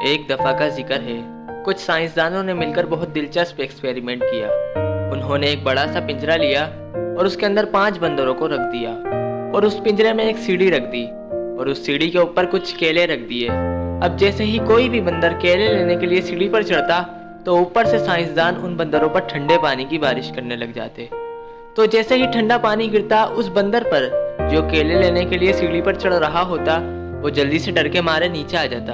ایک دفعہ کا ذکر ہے، کچھ سائنسدانوں نے مل کر بہت دلچسپ ایکسپیریمنٹ کیا۔ انہوں نے ایک بڑا سا پنجرا لیا اور اس کے اندر 5 بندروں کو رکھ دیا اور اس پنجرے میں ایک سیڑھی رکھ دی اور اس سیڑھی کے اوپر کچھ کیلے رکھ دیے۔ اب جیسے ہی کوئی بھی بندر کیلے لینے کے لیے سیڑھی پر چڑھتا تو اوپر سے سائنسدان ان بندروں پر ٹھنڈے پانی کی بارش کرنے لگ جاتے۔ تو جیسے ہی ٹھنڈا پانی گرتا اس بندر پر جو کیلے لینے کے لیے سیڑھی پر چڑھ رہا ہوتا، وہ جلدی سے ڈر کے مارے نیچے آ جاتا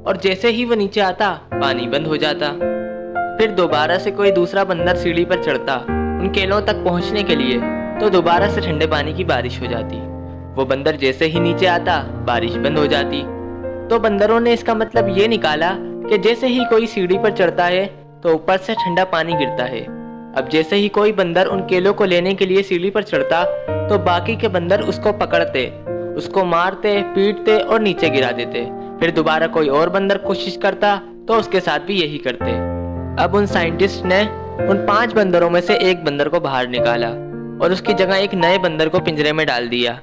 اور جیسے ہی وہ نیچے آتا پانی بند ہو جاتا۔ پھر دوبارہ سے کوئی دوسرا بندر سیڑھی پر چڑھتا ان کیلوں تک پہنچنے کے لیے تو دوبارہ سے ٹھنڈے پانی کی بارش ہو جاتی۔ وہ بندر جیسے ہی نیچے آتا بارش بند ہو جاتی۔ تو بندروں نے اس کا مطلب یہ نکالا کہ جیسے ہی کوئی سیڑھی پر چڑھتا ہے تو اوپر سے ٹھنڈا پانی گرتا ہے۔ اب جیسے ہی کوئی بندر ان کیلوں کو لینے کے لیے سیڑھی پر چڑھتا تو باقی کے بندر اس کو پکڑتے، اس کو مارتے، پیٹتے اور نیچے گرا دیتے۔ پھر دوبارہ کوئی اور بندر کوشش کرتا تو اس کے ساتھ بھی یہی کرتے۔ اب ان سائنٹسٹ نے ان 5 بندروں میں سے ایک بندر کو باہر نکالا اور اس کی جگہ ایک نئے بندر کو پنجرے میں ڈال دیا۔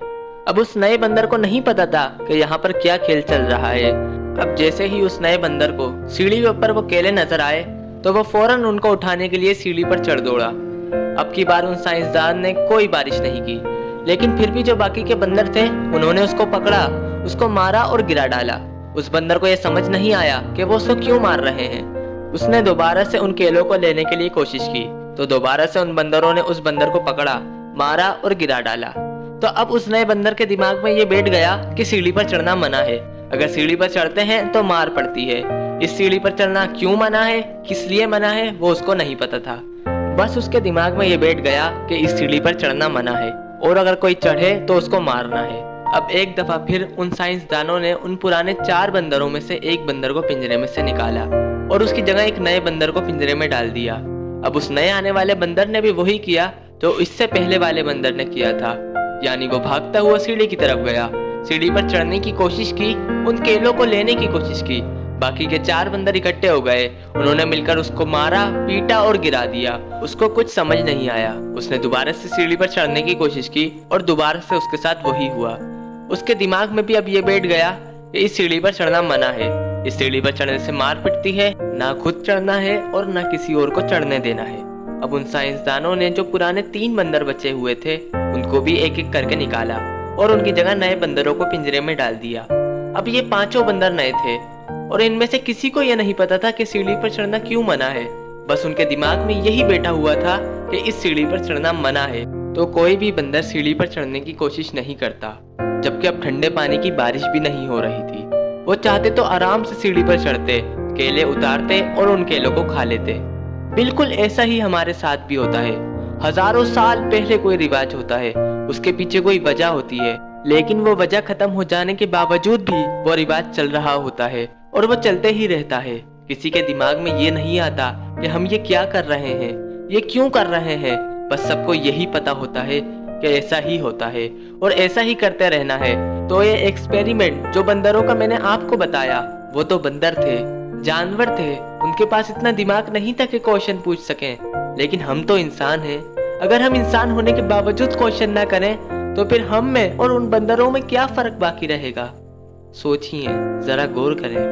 اب اس نئے بندر کو نہیں پتا تھا کہ یہاں پر کیا کھیل چل رہا ہے۔ اب جیسے ہی اس نئے بندر کو سیڑھی کے اوپر وہ کیلے نظر آئے تو وہ فوراً ان کو اٹھانے کے لیے سیڑھی پر چڑھ دوڑا۔ اب کی بار ان سائنسدان نے کوئی بارش نہیں کی، لیکن پھر بھی جو باقی کے بندر تھے انہوں نے اس کو پکڑا، اس کو مارا اور گرا ڈالا۔ اس بندر کو یہ سمجھ نہیں آیا کہ وہ اس کو کیوں مار رہے ہیں۔ اس نے دوبارہ سے ان کیلوں کو لینے کے لیے کوشش کی تو دوبارہ سے ان بندروں نے اس بندر کو پکڑا، مارا اور گرا ڈالا۔ تو اب اس نئے بندر کے دماغ میں یہ بیٹھ گیا کہ سیڑھی پر چڑھنا منع ہے، اگر سیڑھی پر چڑھتے ہیں تو مار پڑتی ہے۔ اس سیڑھی پر چڑھنا کیوں منع ہے، کس لیے منع ہے، وہ اس کو نہیں پتا تھا۔ بس اس کے دماغ میں یہ بیٹھ گیا کہ اس سیڑھی پر چڑھنا منع ہے اور اگر کوئی چڑھے تو اس کو مارنا ہے۔ اب ایک دفعہ پھر ان سائنسدانوں نے ان پرانے 4 بندروں میں سے ایک بندر کو پنجرے میں سے نکالا اور اس کی جگہ ایک نئے بندر کو پنجرے میں ڈال دیا۔ اب اس نئے آنے والے بندر نے بھی وہی کیا جو اس سے پہلے والے بندر نے کیا تھا، یعنی وہ بھاگتا ہوا سیڑھی کی طرف گیا، سیڑھی پر چڑھنے کی کوشش کی، ان کیلوں کو لینے کی کوشش کی۔ باقی کے 4 بندر اکٹھے ہو گئے، انہوں نے مل کر اس کو مارا، پیٹا اور گرا دیا۔ اس کو کچھ سمجھ نہیں آیا، اس نے دوبارہ سے سیڑھی پر چڑھنے کی کوشش کی اور دوبارہ سے اس کے ساتھ وہی ہوا۔ اس کے دماغ میں بھی اب یہ بیٹھ گیا کہ اس سیڑھی پر چڑھنا منع ہے، اس سیڑھی پر چڑھنے سے مار پڑتی ہے، نہ خود چڑھنا ہے اور نہ کسی اور کو چڑھنے دینا ہے۔ اب ان سائنسدانوں نے جو پرانے 3 بندر بچے ہوئے تھے ان کو بھی ایک ایک کر کے نکالا اور ان کی جگہ نئے بندروں کو پنجرے میں ڈال دیا۔ اب یہ 5 بندر نئے تھے اور ان میں سے کسی کو یہ نہیں پتا تھا کہ سیڑھی پر چڑھنا کیوں منع ہے، بس ان کے دماغ میں یہی بیٹھا ہوا تھا کہ اس سیڑھی پر چڑھنا منع ہے۔ تو کوئی بھی بندر سیڑھی پر چڑھنے کی کوشش نہیں کرتا، جبکہ اب ٹھنڈے پانی کی بارش بھی نہیں ہو رہی تھی۔ وہ چاہتے تو آرام سے سیڑھی پر چڑھتے، کیلے اتارتے اور ان کیلوں کو کھا لیتے۔ بالکل ایسا ہی ہمارے ساتھ بھی ہوتا ہے۔ ہزاروں سال پہلے کوئی رواج ہوتا ہے، اس کے پیچھے کوئی وجہ ہوتی ہے، لیکن وہ وجہ ختم ہو جانے کے باوجود بھی وہ رواج چل رہا ہوتا ہے اور وہ چلتے ہی رہتا ہے۔ کسی کے دماغ میں یہ نہیں آتا کہ ہم یہ کیا کر رہے ہیں، یہ کیوں کر رہے ہیں، بس سب کو یہی پتا ہوتا ہے کہ ایسا ہی ہوتا ہے اور ایسا ہی کرتے رہنا ہے۔ تو یہ ایکسپیریمنٹ جو بندروں کا میں نے آپ کو بتایا، وہ تو بندر تھے، جانور تھے، ان کے پاس اتنا دماغ نہیں تھا کہ کوشچن پوچھ سکیں، لیکن ہم تو انسان ہیں۔ اگر ہم انسان ہونے کے باوجود کوشچن نہ کریں تو پھر ہم میں اور ان بندروں میں کیا فرق باقی رہے گا؟ سوچیے، ذرا غور کریں۔